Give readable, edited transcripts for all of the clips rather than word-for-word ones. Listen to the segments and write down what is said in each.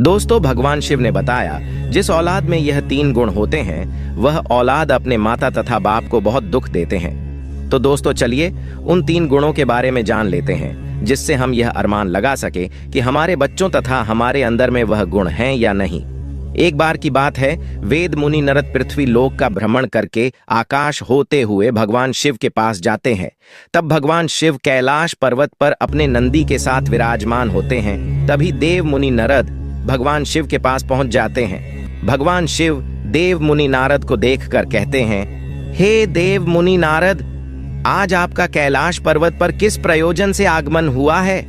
दोस्तों, भगवान शिव ने बताया जिस औलाद में यह 3 गुण होते हैं वह औलाद अपने माता तथा बाप को बहुत दुख देते हैं। तो दोस्तों चलिए उन 3 गुणों के बारे में जान लेते हैं जिससे हम यह अरमान लगा सके कि हमारे बच्चों तथा हमारे अंदर में वह गुण हैं या नहीं। एक बार की बात है, वेद मुनि नरद पृथ्वी लोक का भ्रमण करके आकाश होते हुए भगवान शिव के पास जाते हैं। तब भगवान शिव कैलाश पर्वत पर अपने नंदी के साथ विराजमान होते हैं। तभी देव मुनि नारद भगवान शिव के पास पहुंच जाते हैं। भगवान शिव देव मुनि नारद को देखकर कहते हैं, हे देव मुनि नारद, आज आपका कैलाश पर्वत पर किस प्रयोजन से आगमन हुआ है?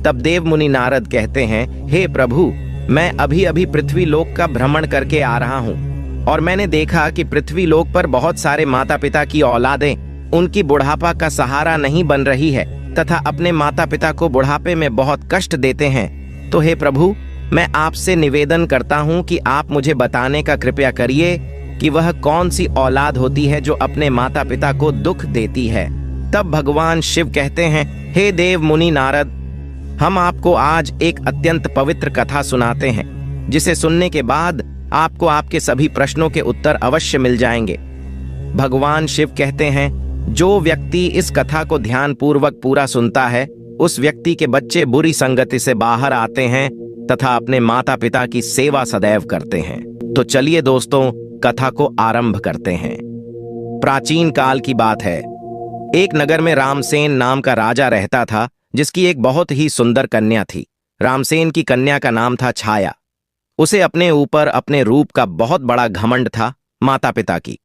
तब देव मुनि नारद कहते हैं, हे प्रभु, मैं अभी अभी पृथ्वी लोक का भ्रमण करके आ रहा हूँ और मैंने देखा कि पृथ्वी लोक पर बहुत सारे माता पिता की औलादें उनकी बुढ़ापा का सहारा नहीं बन रही है तथा अपने माता पिता को बुढ़ापे में बहुत कष्ट देते हैं। तो हे प्रभु, मैं आपसे निवेदन करता हूँ कि आप मुझे बताने का कृपया करिए कि वह कौन सी औलाद होती है जो अपने माता पिता को दुख देती है। तब भगवान शिव कहते हैं, हे देव मुनि नारद, हम आपको आज एक अत्यंत पवित्र कथा सुनाते हैं जिसे सुनने के बाद आपको आपके सभी प्रश्नों के उत्तर अवश्य मिल जाएंगे। भगवान शिव कहते हैं, जो व्यक्ति इस कथा को ध्यानपूर्वक पूरा सुनता है उस व्यक्ति के बच्चे बुरी संगति से बाहर आते हैं तथा अपने माता पिता की सेवा सदैव करते हैं। तो चलिए दोस्तों, कथा को आरंभ करते हैं। प्राचीन काल की बात है। एक नगर में रामसेन नाम का राजा रहता था जिसकी एक बहुत ही सुंदर कन्या थी। रामसेन की कन्या का नाम था छाया। उसे अपने ऊपर अपने रूप का बहुत बड़ा घमंड था। माता पिता की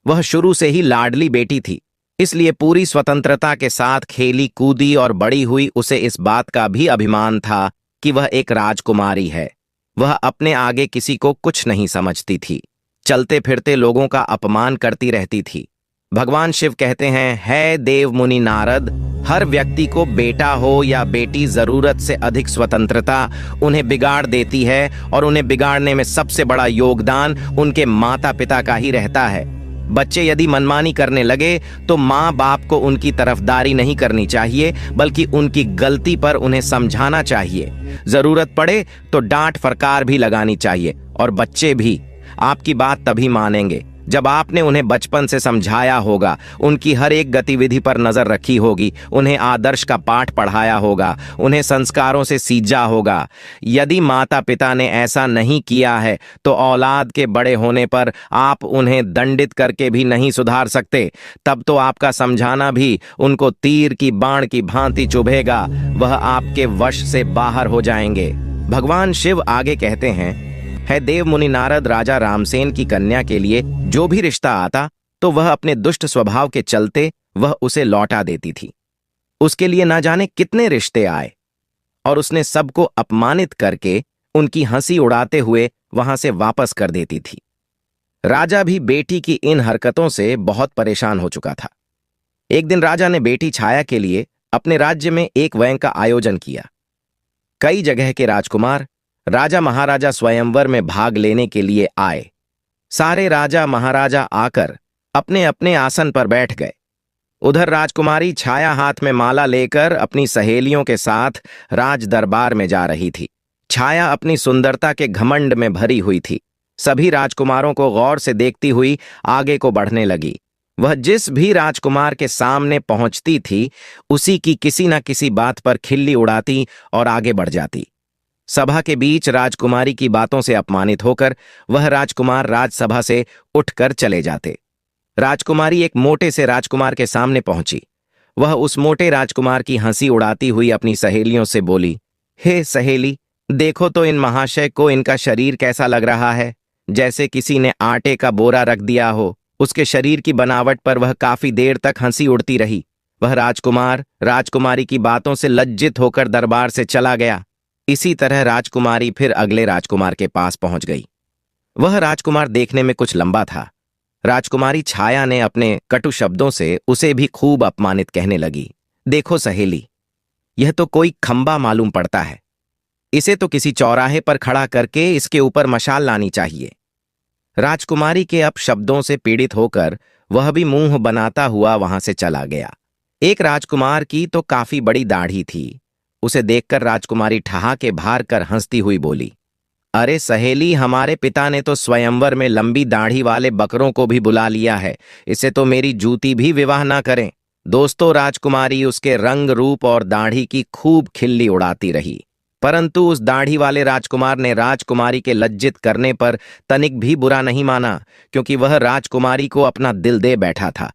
वह शुरू से ही लाडली बेटी थी, इसलिए पूरी स्वतंत्रता के साथ खेली कूदी और बड़ी हुई उसे इस बात का भी अभिमान था कि वह एक राजकुमारी है। वह अपने आगे किसी को कुछ नहीं समझती थी, चलते फिरते लोगों का अपमान करती रहती थी। भगवान शिव कहते हैं, हे देव मुनि नारद, हर व्यक्ति को बेटा हो या बेटी जरूरत से अधिक स्वतंत्रता उन्हें बिगाड़ देती है और उन्हें बिगाड़ने में सबसे बड़ा योगदान उनके माता पिता का ही रहता है। बच्चे यदि मनमानी करने लगे तो माँ बाप को उनकी तरफदारी नहीं करनी चाहिए बल्कि उनकी गलती पर उन्हें समझाना चाहिए। जरूरत पड़े तो डांट फटकार भी लगानी चाहिए और बच्चे भी आपकी बात तभी मानेंगे जब आपने उन्हें बचपन से समझाया होगा, उनकी हर एक गतिविधि पर नजर रखी होगी, उन्हें आदर्श का पाठ पढ़ाया होगा, उन्हें संस्कारों से सींचा होगा। यदि माता पिता ने ऐसा नहीं किया है तो औलाद के बड़े होने पर आप उन्हें दंडित करके भी नहीं सुधार सकते। तब तो आपका समझाना भी उनको तीर की बाण की भांति चुभेगा, वह आपके वश से बाहर हो जाएंगे। भगवान शिव आगे कहते हैं, है देव मुनि नारद, राजा रामसेन की कन्या के लिए जो भी रिश्ता आता तो वह अपने दुष्ट स्वभाव के चलते वह उसे लौटा देती थी। उसके लिए ना जाने कितने रिश्ते आए और उसने सबको अपमानित करके उनकी हंसी उड़ाते हुए वहां से वापस कर देती थी। राजा भी बेटी की इन हरकतों से बहुत परेशान हो चुका था। एक दिन राजा ने बेटी छाया के लिए अपने राज्य में एक वैंग का आयोजन किया। कई जगह के राजकुमार राजा महाराजा स्वयंवर में भाग लेने के लिए आए। सारे राजा महाराजा आकर अपने अपने आसन पर बैठ गए। उधर राजकुमारी छाया हाथ में माला लेकर अपनी सहेलियों के साथ राज दरबार में जा रही थी। छाया अपनी सुंदरता के घमंड में भरी हुई थी। सभी राजकुमारों को गौर से देखती हुई आगे को बढ़ने लगी। वह जिस भी राजकुमार के सामने पहुंचती थी उसी की किसी न किसी बात पर खिल्ली उड़ाती और आगे बढ़ जाती। सभा के बीच राजकुमारी की बातों से अपमानित होकर वह राजकुमार राजसभा से उठकर चले जाते। राजकुमारी एक मोटे से राजकुमार के सामने पहुंची। वह उस मोटे राजकुमार की हंसी उड़ाती हुई अपनी सहेलियों से बोली, हे सहेली, देखो तो इन महाशय को इनका शरीर कैसा लग रहा है, जैसे किसी ने आटे का बोरा रख दिया हो। उसके शरीर की बनावट पर वह काफी देर तक हंसी उड़ती रही। वह राजकुमार राजकुमारी की बातों से लज्जित होकर दरबार से चला गया। इसी तरह राजकुमारी फिर अगले राजकुमार के पास पहुंच गई। वह राजकुमार देखने में कुछ लंबा था। राजकुमारी छाया ने अपने कटु शब्दों से उसे भी खूब अपमानित कहने लगी। देखो सहेली, यह तो कोई खंबा मालूम पड़ता है, इसे तो किसी चौराहे पर खड़ा करके इसके ऊपर मशाल लानी चाहिए। राजकुमारी के अपशब्दों से पीड़ित होकर वह भी मुंह बनाता हुआ वहां से चला गया। एक राजकुमार की तो काफी बड़ी दाढ़ी थी। उसे देखकर राजकुमारी ठहाके भार कर हंसती हुई बोली, अरे सहेली, हमारे पिता ने तो स्वयंवर में लंबी दाढ़ी वाले बकरों को भी बुला लिया है। इसे तो मेरी जूती भी विवाह ना करें। दोस्तों, राजकुमारी उसके रंग रूप और दाढ़ी की खूब खिल्ली उड़ाती रही, परंतु उस दाढ़ी वाले राजकुमार ने राजकुमारी के लज्जित करने पर तनिक भी बुरा नहीं माना, क्योंकि वह राजकुमारी को अपना दिल दे बैठा था।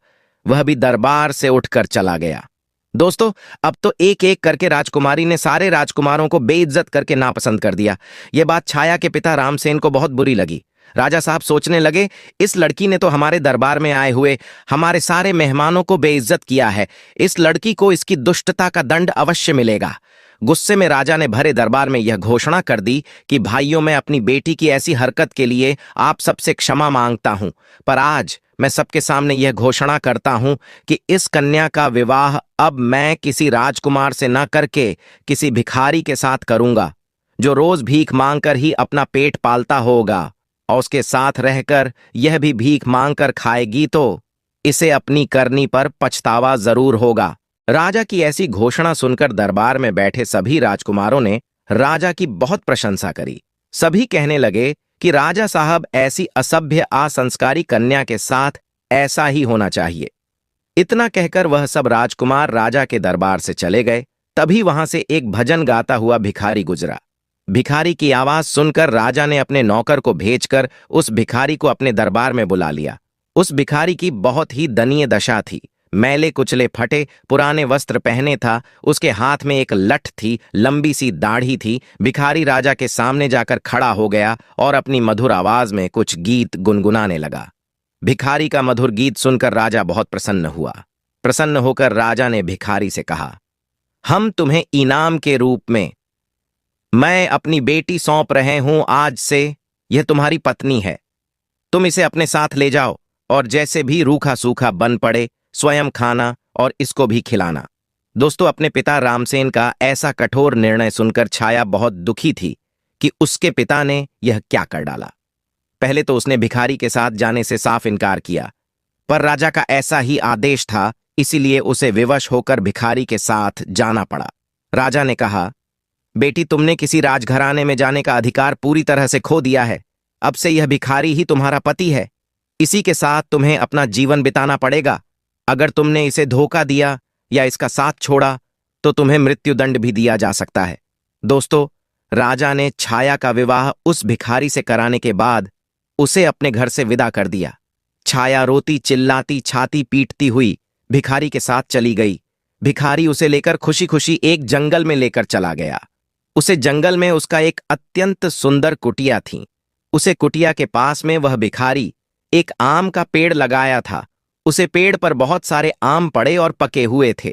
वह भी दरबार से उठकर चला गया। दोस्तों, अब तो एक एक करके राजकुमारी ने सारे राजकुमारों को बेइज्जत करके नापसंद कर दिया। यह बात छाया के पिता रामसेन को बहुत बुरी लगी। राजा साहब सोचने लगे, इस लड़की ने तो हमारे दरबार में आए हुए हमारे सारे मेहमानों को बेइज्जत किया है। इस लड़की को इसकी दुष्टता का दंड अवश्य मिलेगा। गुस्से में राजा ने भरे दरबार में यह घोषणा कर दी कि भाइयों, मैं अपनी बेटी की ऐसी हरकत के लिए आप सबसे क्षमा मांगता हूं, पर आज मैं सबके सामने यह घोषणा करता हूं कि इस कन्या का विवाह अब मैं किसी राजकुमार से न करके किसी भिखारी के साथ करूंगा, जो रोज भीख मांगकर ही अपना पेट पालता होगा, और उसके साथ रहकर यह भी भीख मांगकर खाएगी तो इसे अपनी करनी पर पछतावा जरूर होगा। राजा की ऐसी घोषणा सुनकर दरबार में बैठे सभी राजकुमारों ने राजा की बहुत प्रशंसा करी। सभी कहने लगे कि राजा साहब, ऐसी असभ्य असंस्कारी कन्या के साथ ऐसा ही होना चाहिए। इतना कहकर वह सब राजकुमार राजा के दरबार से चले गए। तभी वहां से एक भजन गाता हुआ भिखारी गुजरा। भिखारी की आवाज सुनकर राजा ने अपने नौकर को भेजकर उस भिखारी को अपने दरबार में बुला लिया। उस भिखारी की बहुत ही दयनीय दशा थी। मैले कुचले फटे पुराने वस्त्र पहने था, उसके हाथ में एक लठ थी, लंबी सी दाढ़ी थी। भिखारी राजा के सामने जाकर खड़ा हो गया और अपनी मधुर आवाज में कुछ गीत गुनगुनाने लगा। भिखारी का मधुर गीत सुनकर राजा बहुत प्रसन्न हुआ। प्रसन्न होकर राजा ने भिखारी से कहा, हम तुम्हें इनाम के रूप में मैं अपनी बेटी सौंप रहे हूं। आज से यह तुम्हारी पत्नी है। तुम इसे अपने साथ ले जाओ और जैसे भी रूखा सूखा बन पड़े स्वयं खाना और इसको भी खिलाना। दोस्तों, अपने पिता रामसेन का ऐसा कठोर निर्णय सुनकर छाया बहुत दुखी थी कि उसके पिता ने यह क्या कर डाला। पहले तो उसने भिखारी के साथ जाने से साफ इनकार किया, पर राजा का ऐसा ही आदेश था, इसीलिए उसे विवश होकर भिखारी के साथ जाना पड़ा। राजा ने कहा, बेटी, तुमने किसी राजघराने में जाने का अधिकार पूरी तरह से खो दिया है। अब से यह भिखारी ही तुम्हारा पति है। इसी के साथ तुम्हें अपना जीवन बिताना पड़ेगा। अगर तुमने इसे धोखा दिया या इसका साथ छोड़ा तो तुम्हें मृत्युदंड भी दिया जा सकता है। दोस्तों, राजा ने छाया का विवाह उस भिखारी से कराने के बाद उसे अपने घर से विदा कर दिया। छाया रोती चिल्लाती छाती पीटती हुई भिखारी के साथ चली गई। भिखारी उसे लेकर खुशी खुशी एक जंगल में लेकर चला गया। उसे जंगल में उसका एक अत्यंत सुंदर कुटिया थी। उसे कुटिया के पास में वह भिखारी एक आम का पेड़ लगाया था। उसे पेड़ पर बहुत सारे आम पड़े और पके हुए थे।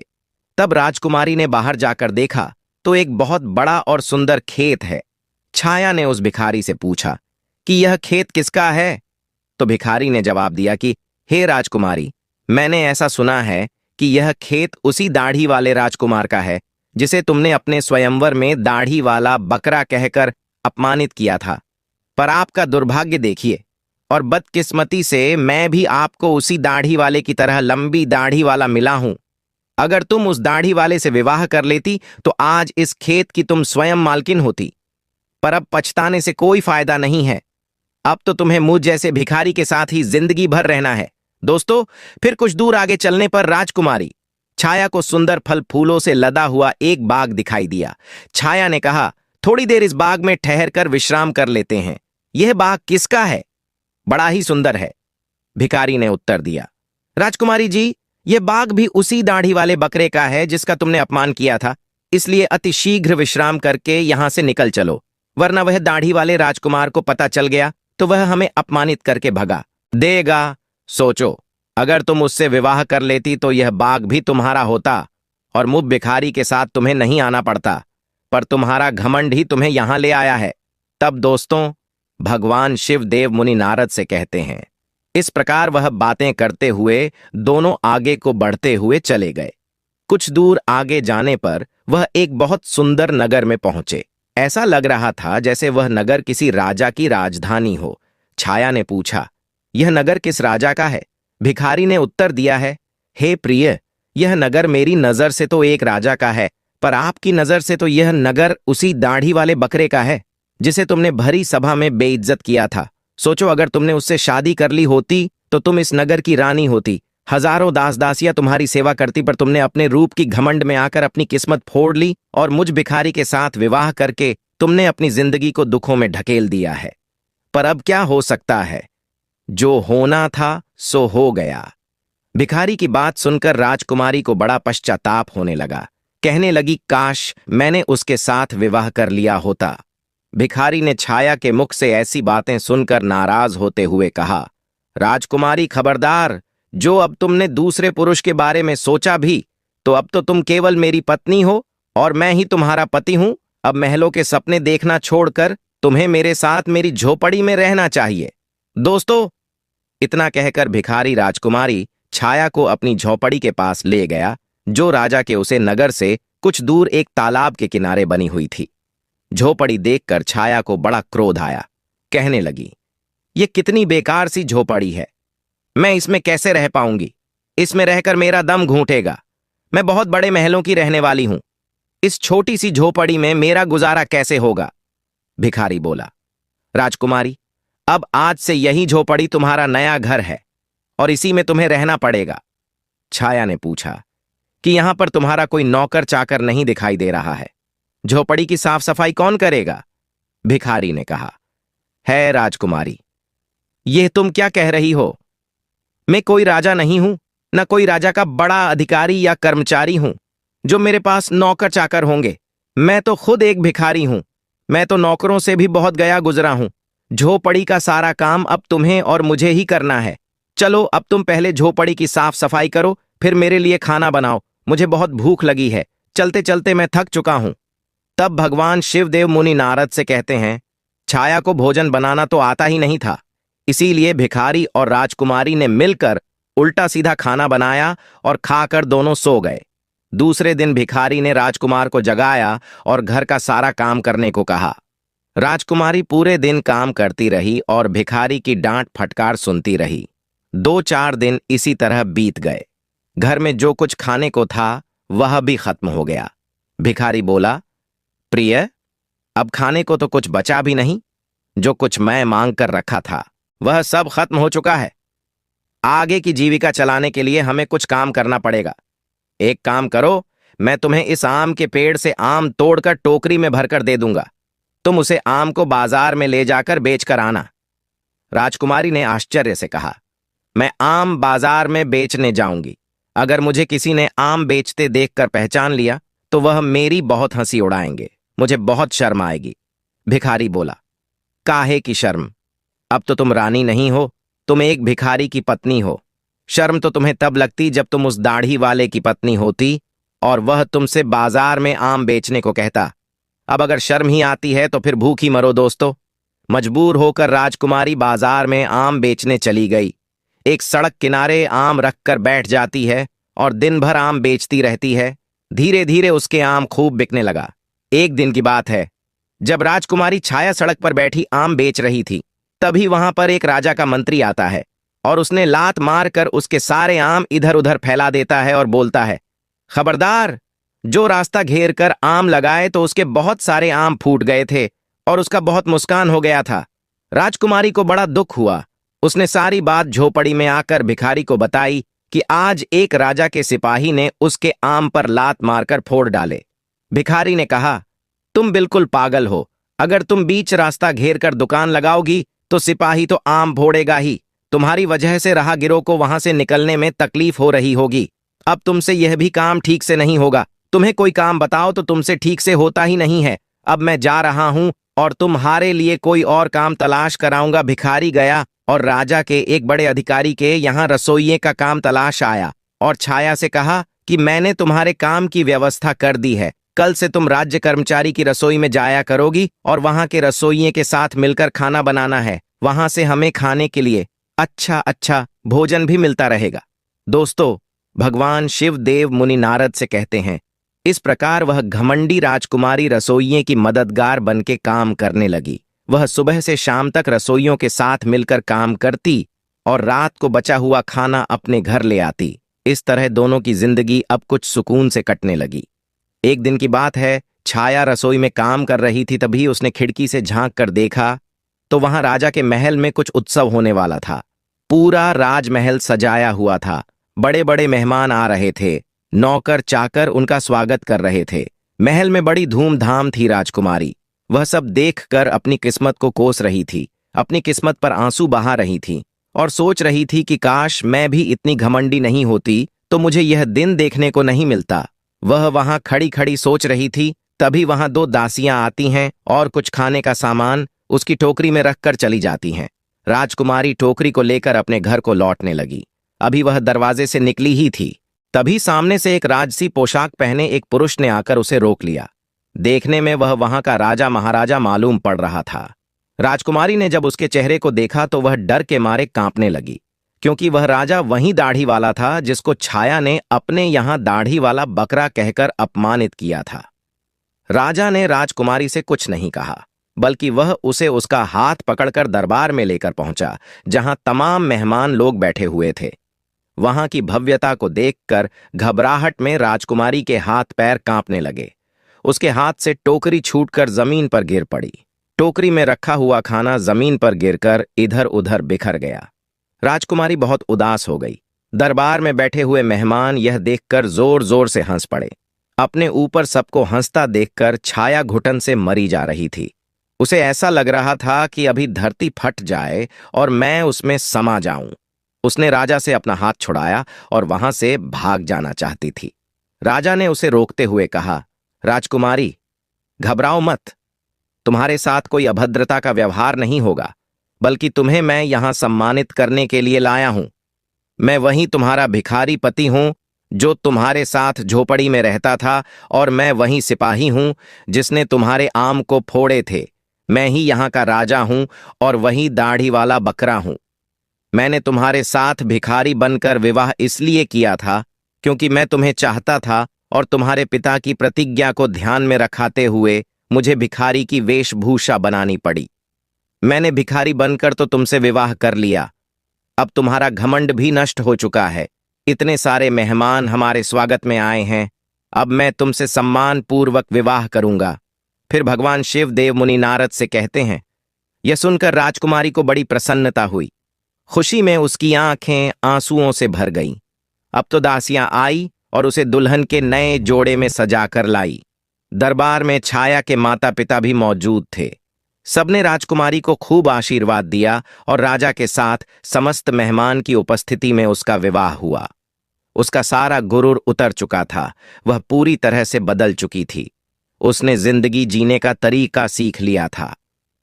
तब राजकुमारी ने बाहर जाकर देखा तो एक बहुत बड़ा और सुंदर खेत है। छाया ने उस भिखारी से पूछा कि यह खेत किसका है? तो भिखारी ने जवाब दिया कि हे राजकुमारी, मैंने ऐसा सुना है कि यह खेत उसी दाढ़ी वाले राजकुमार का है जिसे तुमने अपने स्वयंवर में दाढ़ी वाला बकरा कहकर अपमानित किया था। पर आपका दुर्भाग्य देखिए, और बदकिस्मती से मैं भी आपको उसी दाढ़ी वाले की तरह लंबी दाढ़ी वाला मिला हूं। अगर तुम उस दाढ़ी वाले से विवाह कर लेती तो आज इस खेत की तुम स्वयं मालकिन होती। पर अब पछताने से कोई फायदा नहीं है। अब तो तुम्हें मुझ जैसे भिखारी के साथ ही जिंदगी भर रहना है। दोस्तों, फिर कुछ दूर आगे चलने पर राजकुमारी छाया को सुंदर फल फूलों से लदा हुआ एक बाग दिखाई दिया। छाया ने कहा, थोड़ी देर इस बाग में ठहर कर विश्राम कर लेते हैं। यह बाग किसका है? बड़ा ही सुंदर है। भिखारी ने उत्तर दिया, राजकुमारी जी, यह बाग भी उसी दाढ़ी वाले बकरे का है जिसका तुमने अपमान किया था। इसलिए अति शीघ्र विश्राम करके यहां से निकल चलो, वरना वह दाढ़ी वाले राजकुमार को पता चल गया तो वह हमें अपमानित करके भगा देगा। सोचो, अगर तुम उससे विवाह कर लेती तो यह बाग भी तुम्हारा होता और मुझ भिखारी के साथ तुम्हें नहीं आना पड़ता, पर तुम्हारा घमंड ही तुम्हें यहां ले आया है। तब दोस्तों, भगवान शिव देव मुनि नारद से कहते हैं। इस प्रकार वह बातें करते हुए दोनों आगे को बढ़ते हुए चले गए। कुछ दूर आगे जाने पर वह एक बहुत सुंदर नगर में पहुंचे। ऐसा लग रहा था जैसे वह नगर किसी राजा की राजधानी हो। छाया ने पूछा, यह नगर किस राजा का है? भिखारी ने उत्तर दिया है, हे प्रिय, यह नगर मेरी नजर से तो एक राजा का है, पर आपकी नजर से तो यह नगर उसी दाढ़ी वाले बकरे का है। जिसे तुमने भरी सभा में बेइज्जत किया था। सोचो, अगर तुमने उससे शादी कर ली होती तो तुम इस नगर की रानी होती। हजारों दास दासियां तुम्हारी सेवा करती, पर तुमने अपने रूप की घमंड में आकर अपनी किस्मत फोड़ ली और मुझ भिखारी के साथ विवाह करके तुमने अपनी जिंदगी को दुखों में ढकेल दिया है। पर अब क्या हो सकता है, जो होना था सो हो गया। भिखारी की बात सुनकर राजकुमारी को बड़ा पश्चाताप होने लगा। कहने लगी, काश मैंने उसके साथ विवाह कर लिया होता। भिखारी ने छाया के मुख से ऐसी बातें सुनकर नाराज होते हुए कहा, राजकुमारी खबरदार, जो अब तुमने दूसरे पुरुष के बारे में सोचा भी, तो अब तो तुम केवल मेरी पत्नी हो और मैं ही तुम्हारा पति हूं। अब महलों के सपने देखना छोड़कर तुम्हें मेरे साथ मेरी झोपड़ी में रहना चाहिए। दोस्तों, इतना कहकर भिखारी राजकुमारी छाया को अपनी झोपड़ी के पास ले गया, जो राजा के उसे नगर से कुछ दूर एक तालाब के किनारे बनी हुई थी। झोपड़ी देखकर छाया को बड़ा क्रोध आया। कहने लगी, ये कितनी बेकार सी झोपड़ी है, मैं इसमें कैसे रह पाऊंगी? इसमें रहकर मेरा दम घूंटेगा। मैं बहुत बड़े महलों की रहने वाली हूं, इस छोटी सी झोपड़ी में मेरा गुजारा कैसे होगा? भिखारी बोला, राजकुमारी, अब आज से यही झोपड़ी तुम्हारा नया घर है और इसी में तुम्हें रहना पड़ेगा। छाया ने पूछा कि यहां पर तुम्हारा कोई नौकर चाकर नहीं दिखाई दे रहा है? झोपड़ी की साफ सफाई कौन करेगा? भिखारी ने कहा, है राजकुमारी, यह तुम क्या कह रही हो? मैं कोई राजा नहीं हूं, न कोई राजा का बड़ा अधिकारी या कर्मचारी हूं जो मेरे पास नौकर चाकर होंगे। मैं तो खुद एक भिखारी हूं। मैं तो नौकरों से भी बहुत गया गुजरा हूं। झोपड़ी का सारा काम अब तुम्हें और मुझे ही करना है। चलो, अब तुम पहले झोपड़ी की साफ सफाई करो, फिर मेरे लिए खाना बनाओ। मुझे बहुत भूख लगी है, चलते चलते मैं थक चुका हूं। तब भगवान शिवदेव मुनि नारद से कहते हैं, छाया को भोजन बनाना तो आता ही नहीं था, इसीलिए भिखारी और राजकुमारी ने मिलकर उल्टा सीधा खाना बनाया और खाकर दोनों सो गए। दूसरे दिन भिखारी ने राजकुमार को जगाया और घर का सारा काम करने को कहा। राजकुमारी पूरे दिन काम करती रही और भिखारी की डांट फटकार सुनती रही। 2-4 दिन इसी तरह बीत गए। घर में जो कुछ खाने को था वह भी खत्म हो गया। भिखारी बोला, प्रिय, अब खाने को तो कुछ बचा भी नहीं। जो कुछ मैं मांग कर रखा था वह सब खत्म हो चुका है। आगे की जीविका चलाने के लिए हमें कुछ काम करना पड़ेगा। एक काम करो, मैं तुम्हें इस आम के पेड़ से आम तोड़कर टोकरी में भरकर दे दूंगा। तुम उसे आम को बाजार में ले जाकर बेचकर आना। राजकुमारी ने आश्चर्य से कहा, मैं आम बाजार में बेचने जाऊंगी? अगर मुझे किसी ने आम बेचते देखकर पहचान लिया तो वह मेरी बहुत हंसी उड़ाएंगे, मुझे बहुत शर्म आएगी। भिखारी बोला, काहे की शर्म? अब तो तुम रानी नहीं हो, तुम एक भिखारी की पत्नी हो। शर्म तो तुम्हें तब लगती जब तुम उस दाढ़ी वाले की पत्नी होती और वह तुमसे बाजार में आम बेचने को कहता। अब अगर शर्म ही आती है तो फिर भूखी मरो दोस्तों। मजबूर होकर राजकुमारी बाजार में आम बेचने चली गई। एक सड़क किनारे आम रखकर बैठ जाती है और दिन भर आम बेचती रहती है। धीरे धीरे उसके आम खूब बिकने लगा। एक दिन की बात है, जब राजकुमारी छाया सड़क पर बैठी आम बेच रही थी, तभी वहां पर एक राजा का मंत्री आता है और उसने लात मारकर उसके सारे आम इधर उधर फैला देता है और बोलता है, खबरदार, जो रास्ता घेर कर आम लगाए तो उसके बहुत सारे आम फूट गए थे और उसका बहुत नुकसान हो गया था। राजकुमारी को बड़ा दुख हुआ। उसने सारी बात झोपड़ी में आकर भिखारी को बताई कि आज एक राजा के सिपाही ने उसके आम पर लात मारकर फोड़ डाले। भिखारी ने कहा, तुम बिल्कुल पागल हो। अगर तुम बीच रास्ता घेर कर दुकान लगाओगी तो सिपाही तो आम फोड़ेगा ही। तुम्हारी वजह से राहगीरों को वहां से निकलने में तकलीफ हो रही होगी। अब तुमसे यह भी काम ठीक से नहीं होगा। तुम्हें कोई काम बताओ तो तुमसे ठीक से होता ही नहीं है। अब मैं जा रहा हूं और तुम्हारे लिए कोई और काम तलाश कराऊंगा। भिखारी गया और राजा के एक बड़े अधिकारी के यहाँ रसोइये का काम तलाश आया और छाया से कहा कि मैंने तुम्हारे काम की व्यवस्था कर दी है। कल से तुम राज्य कर्मचारी की रसोई में जाया करोगी और वहां के रसोइये के साथ मिलकर खाना बनाना है। वहां से हमें खाने के लिए अच्छा भोजन भी मिलता रहेगा। दोस्तों, भगवान शिव देव मुनि नारद से कहते हैं, इस प्रकार वह घमंडी राजकुमारी रसोइये की मददगार बनके काम करने लगी। वह सुबह से शाम तक रसोइयों के साथ मिलकर काम करती और रात को बचा हुआ खाना अपने घर ले आती। इस तरह दोनों की जिंदगी अब कुछ सुकून से कटने लगी। एक दिन की बात है छाया रसोई में काम कर रही थी, तभी उसने खिड़की से झांक कर देखा तो वहां राजा के महल में कुछ उत्सव होने वाला था। पूरा राजमहल सजाया हुआ था। बड़े बड़े मेहमान आ रहे थे। नौकर चाकर उनका स्वागत कर रहे थे। महल में बड़ी धूमधाम थी। राजकुमारी वह सब देखकर अपनी किस्मत को कोस रही थी, अपनी किस्मत पर आंसू बहा रही थी और सोच रही थी कि काश मैं भी इतनी घमंडी नहीं होती तो मुझे यह दिन देखने को नहीं मिलता। वह वहां खड़ी खड़ी सोच रही थी, तभी वहां दो दासियां आती हैं और कुछ खाने का सामान उसकी टोकरी में रखकर चली जाती हैं। राजकुमारी टोकरी को लेकर अपने घर को लौटने लगी। अभी वह दरवाजे से निकली ही थी, तभी सामने से एक राजसी पोशाक पहने एक पुरुष ने आकर उसे रोक लिया। देखने में वह वहां का राजा महाराजा मालूम पड़ रहा था। राजकुमारी ने जब उसके चेहरे को देखा तो वह डर के मारे कांपने लगी, क्योंकि वह राजा वही दाढ़ी वाला था जिसको छाया ने अपने यहां दाढ़ी वाला बकरा कहकर अपमानित किया था। राजा ने राजकुमारी से कुछ नहीं कहा, बल्कि वह उसे उसका हाथ पकड़कर दरबार में लेकर पहुंचा, जहां तमाम मेहमान लोग बैठे हुए थे। वहां की भव्यता को देखकर घबराहट में राजकुमारी के हाथ पैर कांपने लगे। उसके हाथ से टोकरी छूटकर जमीन पर गिर पड़ी। टोकरी में रखा हुआ खाना जमीन पर गिरकर इधर उधर बिखर गया। राजकुमारी बहुत उदास हो गई। दरबार में बैठे हुए मेहमान यह देखकर जोर जोर से हंस पड़े। अपने ऊपर सबको हंसता देखकर छाया घुटन से मरी जा रही थी। उसे ऐसा लग रहा था कि अभी धरती फट जाए और मैं उसमें समा जाऊं। उसने राजा से अपना हाथ छुड़ाया और वहां से भाग जाना चाहती थी। राजा ने उसे रोकते हुए कहा, राजकुमारी, घबराओ मत। तुम्हारे साथ कोई अभद्रता का व्यवहार नहीं होगा, बल्कि तुम्हें मैं यहां सम्मानित करने के लिए लाया हूं। मैं वही तुम्हारा भिखारी पति हूं जो तुम्हारे साथ झोपड़ी में रहता था, और मैं वही सिपाही हूं जिसने तुम्हारे आम को फोड़े थे। मैं ही यहां का राजा हूं और वही दाढ़ी वाला बकरा हूं। मैंने तुम्हारे साथ भिखारी बनकर विवाह इसलिए किया था क्योंकि मैं तुम्हें चाहता था, और तुम्हारे पिता की प्रतिज्ञा को ध्यान में रखाते हुए मुझे भिखारी की वेशभूषा बनानी पड़ी। मैंने भिखारी बनकर तो तुमसे विवाह कर लिया। अब तुम्हारा घमंड भी नष्ट हो चुका है। इतने सारे मेहमान हमारे स्वागत में आए हैं, अब मैं तुमसे सम्मान पूर्वक विवाह करूंगा। फिर भगवान शिव देव मुनि नारद से कहते हैं। यह सुनकर राजकुमारी को बड़ी प्रसन्नता हुई। खुशी में उसकी आंखें आंसुओं से भर गईं। अब तो दासियां आई और उसे दुल्हन के नए जोड़े में सजाकर लाई। दरबार में छाया के माता पिता भी मौजूद थे। सबने राजकुमारी को खूब आशीर्वाद दिया और राजा के साथ समस्त मेहमान की उपस्थिति में उसका विवाह हुआ। उसका सारा गुरूर उतर चुका था। वह पूरी तरह से बदल चुकी थी। उसने जिंदगी जीने का तरीका सीख लिया था।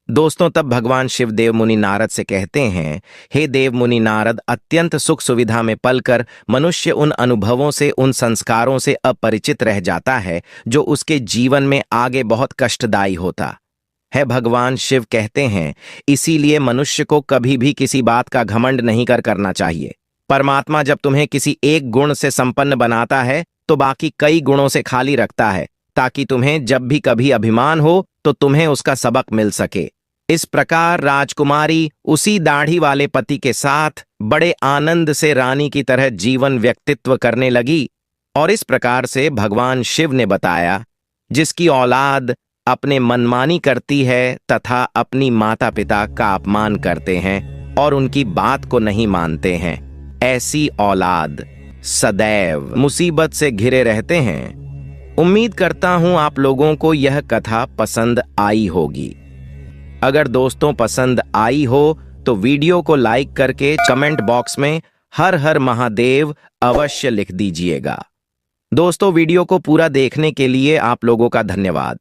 दोस्तों, तब भगवान शिव देव मुनि नारद से कहते हैं, हे देव मुनि नारद, अत्यंत सुख सुविधा में पलकर मनुष्य उन अनुभवों से, उन संस्कारों से अपरिचित रह जाता है जो उसके जीवन में आगे बहुत कष्टदायी होता है। भगवान शिव कहते हैं, इसीलिए मनुष्य को कभी भी किसी बात का घमंड नहीं करना चाहिए। परमात्मा जब तुम्हें किसी एक गुण से संपन्न बनाता है तो बाकी कई गुणों से खाली रखता है, ताकि तुम्हें जब भी कभी अभिमान हो तो तुम्हें उसका सबक मिल सके। इस प्रकार राजकुमारी उसी दाढ़ी वाले पति के साथ बड़े आनंद से रानी की तरह जीवन व्यक्तित्व करने लगी। और इस प्रकार से भगवान शिव ने बताया, जिसकी औलाद अपने मनमानी करती है तथा अपनी माता पिता का अपमान करते हैं और उनकी बात को नहीं मानते हैं, ऐसी औलाद सदैव मुसीबत से घिरे रहते हैं। उम्मीद करता हूं आप लोगों को यह कथा पसंद आई होगी। अगर दोस्तों पसंद आई हो तो वीडियो को लाइक करके कमेंट बॉक्स में हर हर महादेव अवश्य लिख दीजिएगा। दोस्तों, वीडियो को पूरा देखने के लिए आप लोगों का धन्यवाद।